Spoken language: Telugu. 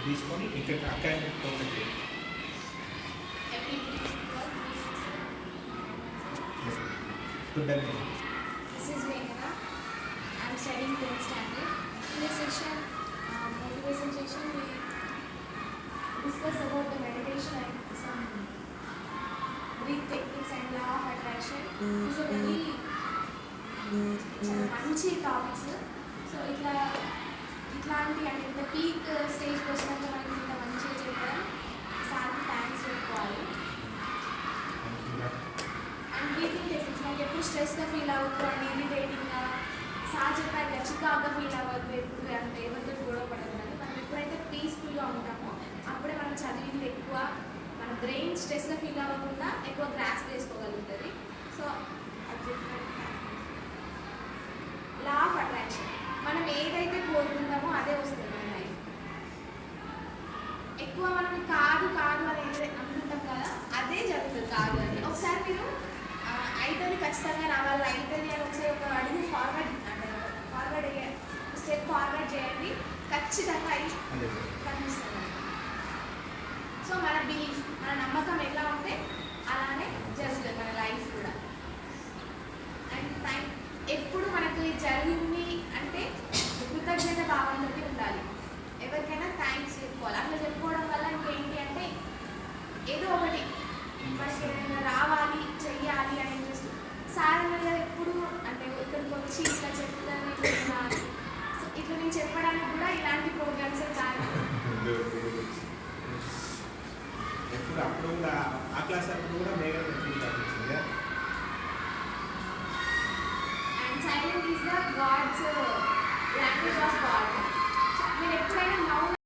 తీసుకొని ఇక్కడ academic program This is Meghana. I am studying 10th standard. In this session, motivation session, we discuss about the meditation and some breath techniques and law of attraction. These are very మంచి టాపిక్స్. సో ఇట్లాంటి అంటే ఇంత పీక్ స్టేజ్కి వచ్చినాక మనకి ఇంత మంచిగా చెప్పడం సార్కి థ్యాంక్స్ చెప్పుకోవాలి. అండ్ బ్రీతింగ్ టెక్నిక్స్ మనకి ఎప్పుడు స్ట్రెస్గా ఫీల్ అవ్వద్దు అండ్ ఇరిటేటింగ్గా సార్ చెప్పారు కదా చికాగ్గా ఫీల్ అవ్వద్దు ఎప్పుడు అంటే ఎవరితో గొడవ పడదు అని మనం ఎప్పుడైతే పీస్ఫుల్గా ఉంటామో అప్పుడే మనం చదివింది ఎక్కువ మన బ్రెయిన్ స్ట్రెస్గా ఫీల్ అవ్వకుండా ఎక్కువ గ్రాస్ చేసుకోగలుగుతుంది. సో అది చెప్పినట్టు లా ఆఫ్ అట్రాక్షన్ మనం ఏదైతే కోరుకుంటామో అదే వస్తుంది మన లైఫ్. ఎక్కువ మనం కాదు కాదు అని అనుకుంటాం కదా అదే జరుగుతుంది కాదు అని. ఒకసారి మీరు అవుతుంది ఖచ్చితంగా నా వల్ల అవుతుంది అని ఒకసారి ఒక అడుగు ఫార్వర్డ్ స్టెప్ ఫార్వర్డ్ చేయండి, ఖచ్చితంగా అయి కనిపిస్తుంది. సో మన బిలీఫ్ మన నమ్మకం ఎలా ఉంటే అలానే జరుగుతుంది మన లైఫ్ కూడా. అండ్ ఎప్పుడు మనకు జరిగింది అంటే కృతజ్ఞత భావంతో